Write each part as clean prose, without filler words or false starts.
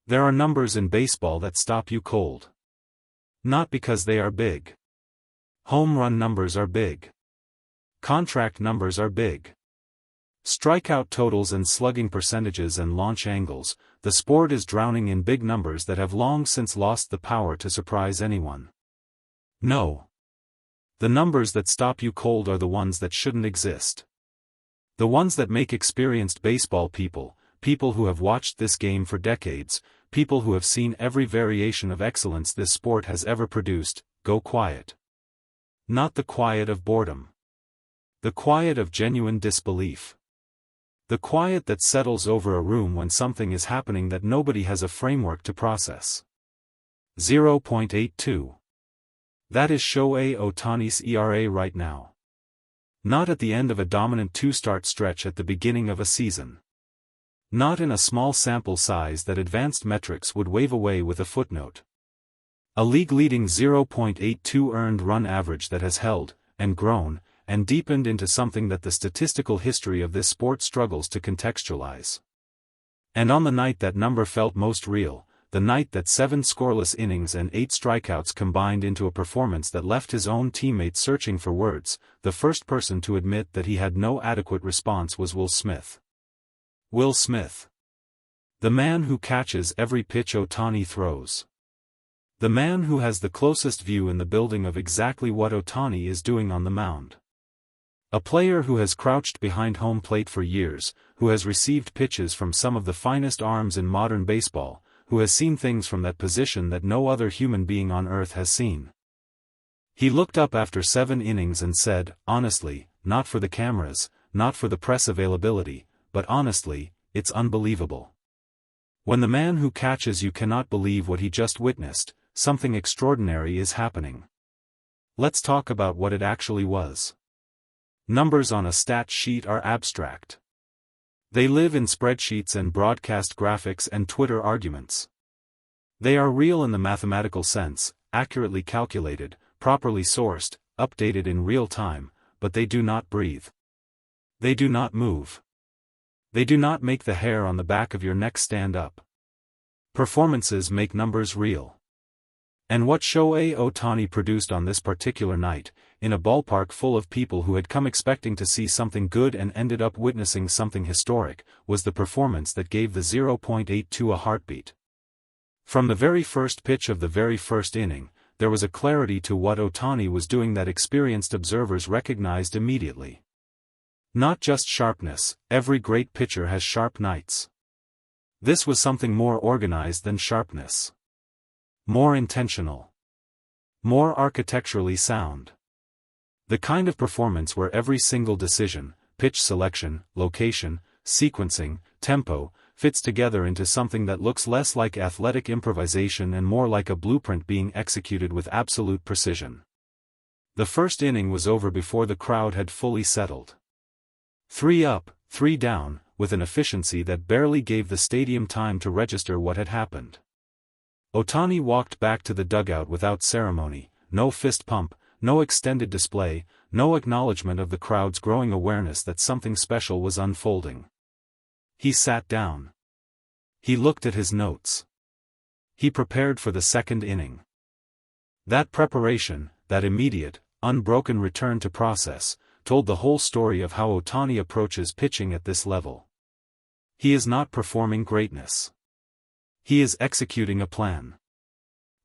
There are numbers in baseball that stop you cold. Not because they are big. Home run numbers are big. Contract numbers are big. Strikeout totals and slugging percentages and launch angles, the sport is drowning in big numbers that have long since lost the power to surprise anyone. No. The numbers that stop you cold are the ones that shouldn't exist. The ones that make experienced baseball people who have watched this game for decades, people who have seen every variation of excellence this sport has ever produced, go quiet. Not the quiet of boredom. The quiet of genuine disbelief. The quiet that settles over a room when something is happening that nobody has a framework to process. 0.82. That is Shohei Ohtani's ERA right now. Not at the end of a dominant two-start stretch at the beginning of a season. Not in a small sample size that advanced metrics would wave away with a footnote. A league-leading 0.82 earned run average that has held, and grown, and deepened into something that the statistical history of this sport struggles to contextualize. And on the night that number felt most real, the night that 7 scoreless innings and 8 strikeouts combined into a performance that left his own teammates searching for words, the first person to admit that he had no adequate response was Will Smith. Will Smith. The man who catches every pitch Ohtani throws. The man who has the closest view in the building of exactly what Ohtani is doing on the mound. A player who has crouched behind home plate for years, who has received pitches from some of the finest arms in modern baseball, who has seen things from that position that no other human being on earth has seen. He looked up after 7 innings and said, honestly, not for the cameras, not for the press availability, but honestly, it's unbelievable. When the man who catches you cannot believe what he just witnessed, something extraordinary is happening. Let's talk about what it actually was. Numbers on a stat sheet are abstract. They live in spreadsheets and broadcast graphics and Twitter arguments. They are real in the mathematical sense, accurately calculated, properly sourced, updated in real time, but they do not breathe. They do not move. They do not make the hair on the back of your neck stand up. Performances make numbers real. And what Shohei Ohtani produced on this particular night, in a ballpark full of people who had come expecting to see something good and ended up witnessing something historic, was the performance that gave the 0.82 a heartbeat. From the very first pitch of the very first inning, there was a clarity to what Ohtani was doing that experienced observers recognized immediately. Not just sharpness, every great pitcher has sharp nights. This was something more organized than sharpness. More intentional. More architecturally sound. The kind of performance where every single decision, pitch selection, location, sequencing, tempo, fits together into something that looks less like athletic improvisation and more like a blueprint being executed with absolute precision. The first inning was over before the crowd had fully settled. 3 up, 3 down, with an efficiency that barely gave the stadium time to register what had happened. Ohtani walked back to the dugout without ceremony, no fist pump, no extended display, no acknowledgement of the crowd's growing awareness that something special was unfolding. He sat down. He looked at his notes. He prepared for the second inning. That preparation, that immediate, unbroken return to process, told the whole story of how Ohtani approaches pitching at this level. He is not performing greatness. He is executing a plan.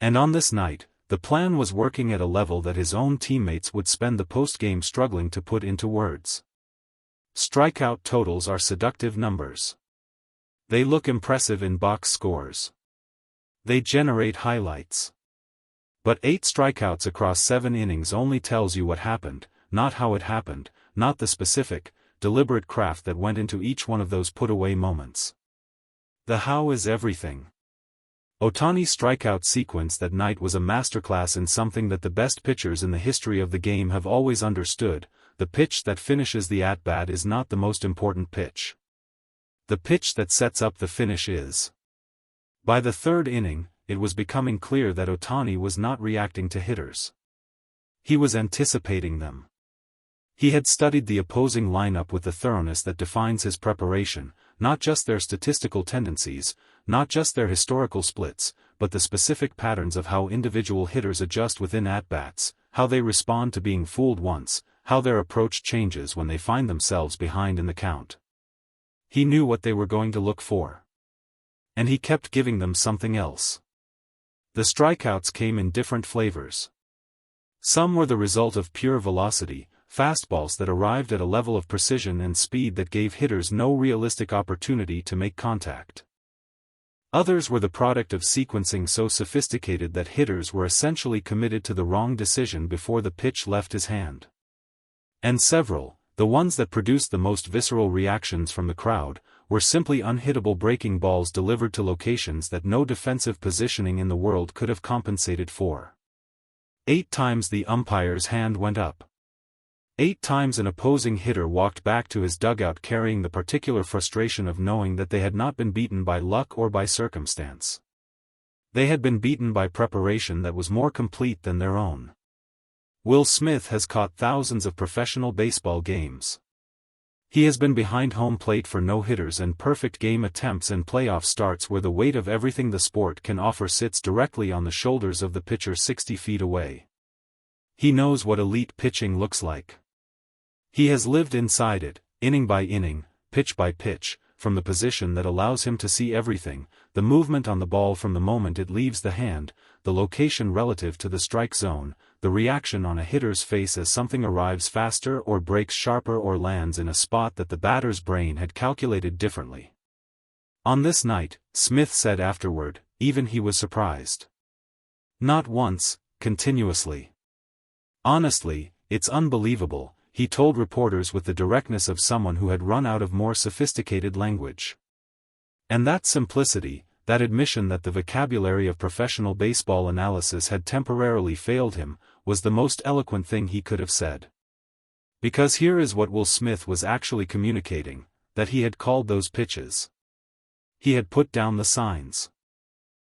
And on this night, the plan was working at a level that his own teammates would spend the post-game struggling to put into words. Strikeout totals are seductive numbers. They look impressive in box scores. They generate highlights. But 8 strikeouts across 7 innings only tells you what happened, not how it happened, not the specific, deliberate craft that went into each one of those put-away moments. The how is everything. Ohtani's strikeout sequence that night was a masterclass in something that the best pitchers in the history of the game have always understood: the pitch that finishes the at-bat is not the most important pitch. The pitch that sets up the finish is. By the third inning, it was becoming clear that Ohtani was not reacting to hitters. He was anticipating them. He had studied the opposing lineup with the thoroughness that defines his preparation, not just their statistical tendencies, not just their historical splits, but the specific patterns of how individual hitters adjust within at-bats, how they respond to being fooled once, how their approach changes when they find themselves behind in the count. He knew what they were going to look for. And he kept giving them something else. The strikeouts came in different flavors. Some were the result of pure velocity, fastballs that arrived at a level of precision and speed that gave hitters no realistic opportunity to make contact. Others were the product of sequencing so sophisticated that hitters were essentially committed to the wrong decision before the pitch left his hand. And several, the ones that produced the most visceral reactions from the crowd, were simply unhittable breaking balls delivered to locations that no defensive positioning in the world could have compensated for. 8 times the umpire's hand went up. 8 times an opposing hitter walked back to his dugout carrying the particular frustration of knowing that they had not been beaten by luck or by circumstance. They had been beaten by preparation that was more complete than their own. Will Smith has caught thousands of professional baseball games. He has been behind home plate for no-hitters and perfect game attempts and playoff starts where the weight of everything the sport can offer sits directly on the shoulders of the pitcher 60 feet away. He knows what elite pitching looks like. He has lived inside it, inning by inning, pitch by pitch, from the position that allows him to see everything, the movement on the ball from the moment it leaves the hand, the location relative to the strike zone, the reaction on a hitter's face as something arrives faster or breaks sharper or lands in a spot that the batter's brain had calculated differently. On this night, Smith said afterward, even he was surprised. Not once, continuously. Honestly, it's unbelievable, he told reporters with the directness of someone who had run out of more sophisticated language. And that simplicity, that admission that the vocabulary of professional baseball analysis had temporarily failed him, was the most eloquent thing he could have said. Because here is what Will Smith was actually communicating, that he had called those pitches. He had put down the signs.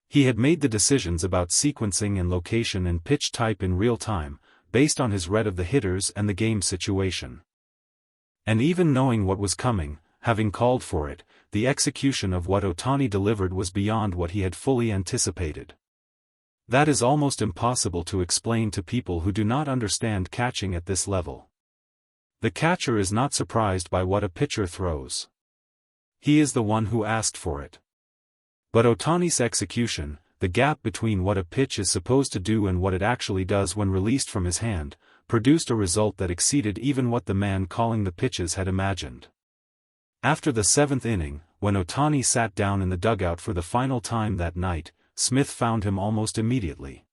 He had made the decisions about sequencing and location and pitch type in real time, based on his read of the hitters and the game situation. And even knowing what was coming, having called for it, the execution of what Ohtani delivered was beyond what he had fully anticipated. That is almost impossible to explain to people who do not understand catching at this level. The catcher is not surprised by what a pitcher throws. He is the one who asked for it. But Ohtani's execution, the gap between what a pitch is supposed to do and what it actually does when released from his hand, produced a result that exceeded even what the man calling the pitches had imagined. After the 7th inning, when Ohtani sat down in the dugout for the final time that night, Smith found him almost immediately.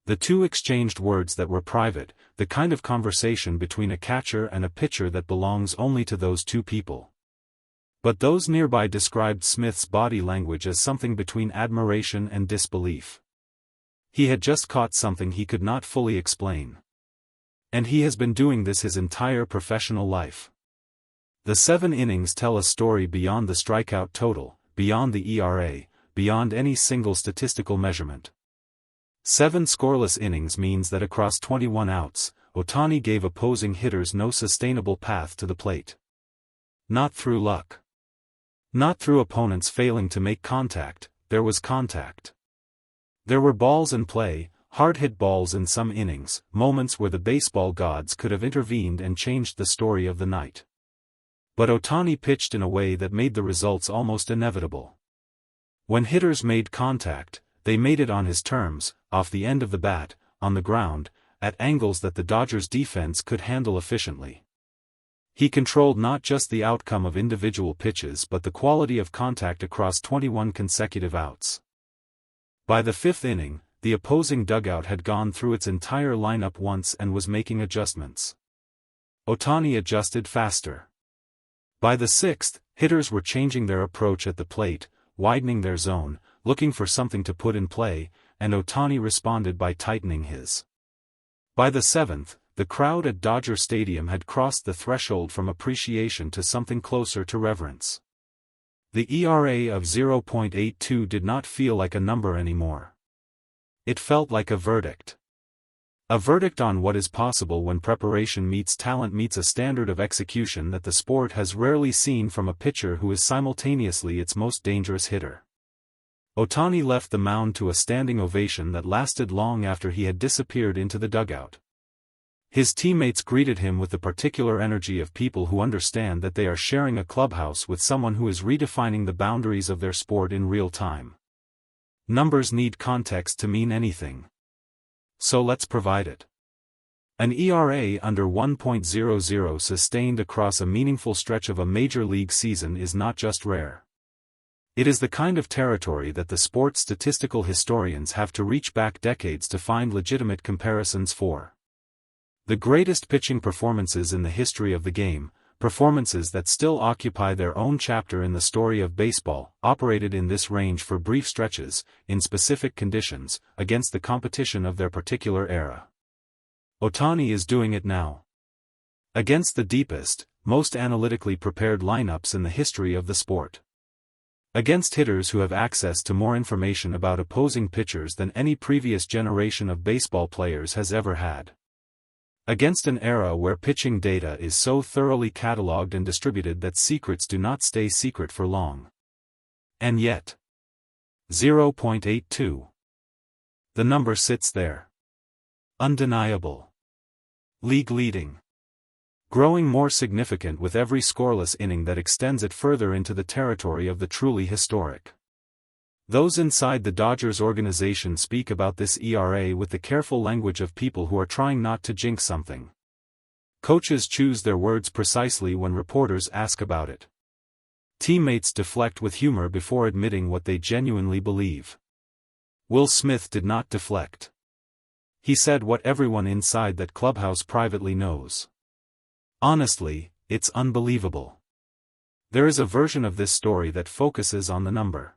The two exchanged words that were private, the kind of conversation between a catcher and a pitcher that belongs only to those two people. But those nearby described Smith's body language as something between admiration and disbelief. He had just caught something he could not fully explain. And he has been doing this his entire professional life. The 7 innings tell a story beyond the strikeout total, beyond the ERA, beyond any single statistical measurement. 7 scoreless innings means that across 21 outs, Ohtani gave opposing hitters no sustainable path to the plate. Not through luck. Not through opponents failing to make contact, there was contact. There were balls in play, hard-hit balls in some innings, moments where the baseball gods could have intervened and changed the story of the night. But Ohtani pitched in a way that made the results almost inevitable. When hitters made contact, they made it on his terms, off the end of the bat, on the ground, at angles that the Dodgers' defense could handle efficiently. He controlled not just the outcome of individual pitches but the quality of contact across 21 consecutive outs. By the 5th inning, the opposing dugout had gone through its entire lineup once and was making adjustments. Ohtani adjusted faster. By the 6th, hitters were changing their approach at the plate, widening their zone, looking for something to put in play, and Ohtani responded by tightening his. By the 7th, the crowd at Dodger Stadium had crossed the threshold from appreciation to something closer to reverence. The ERA of 0.82 did not feel like a number anymore. It felt like a verdict. A verdict on what is possible when preparation meets talent meets a standard of execution that the sport has rarely seen from a pitcher who is simultaneously its most dangerous hitter. Ohtani left the mound to a standing ovation that lasted long after he had disappeared into the dugout. His teammates greeted him with the particular energy of people who understand that they are sharing a clubhouse with someone who is redefining the boundaries of their sport in real time. Numbers need context to mean anything. So let's provide it. An ERA under 1.00 sustained across a meaningful stretch of a major league season is not just rare. It is the kind of territory that the sport's statistical historians have to reach back decades to find legitimate comparisons for. The greatest pitching performances in the history of the game, performances that still occupy their own chapter in the story of baseball, operated in this range for brief stretches, in specific conditions, against the competition of their particular era. Ohtani is doing it now. Against the deepest, most analytically prepared lineups in the history of the sport. Against hitters who have access to more information about opposing pitchers than any previous generation of baseball players has ever had. Against an era where pitching data is so thoroughly cataloged and distributed that secrets do not stay secret for long. And yet, 0.82. The number sits there. Undeniable. League leading. Growing more significant with every scoreless inning that extends it further into the territory of the truly historic. Those inside the Dodgers organization speak about this ERA with the careful language of people who are trying not to jinx something. Coaches choose their words precisely when reporters ask about it. Teammates deflect with humor before admitting what they genuinely believe. Will Smith did not deflect. He said what everyone inside that clubhouse privately knows. Honestly, it's unbelievable. There is a version of this story that focuses on the number.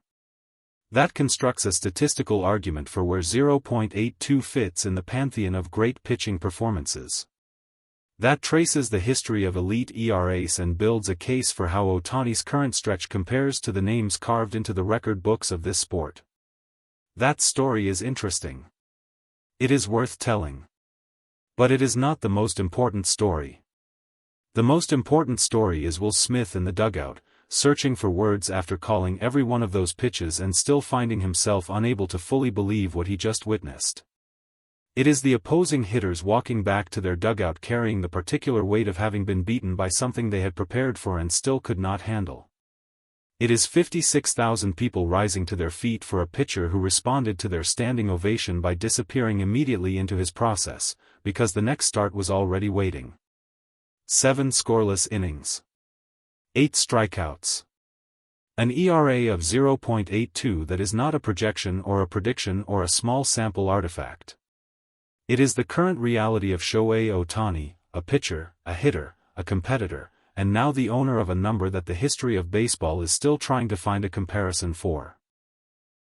That constructs a statistical argument for where 0.82 fits in the pantheon of great pitching performances. That traces the history of elite ERAs and builds a case for how Ohtani's current stretch compares to the names carved into the record books of this sport. That story is interesting. It is worth telling. But it is not the most important story. The most important story is Will Smith in the dugout, searching for words after calling every one of those pitches and still finding himself unable to fully believe what he just witnessed. It is the opposing hitters walking back to their dugout carrying the particular weight of having been beaten by something they had prepared for and still could not handle. It is 56,000 people rising to their feet for a pitcher who responded to their standing ovation by disappearing immediately into his process, because the next start was already waiting. 7 scoreless innings. 8 strikeouts. An ERA of 0.82 that is not a projection or a prediction or a small sample artifact. It is the current reality of Shohei Ohtani, a pitcher, a hitter, a competitor, and now the owner of a number that the history of baseball is still trying to find a comparison for.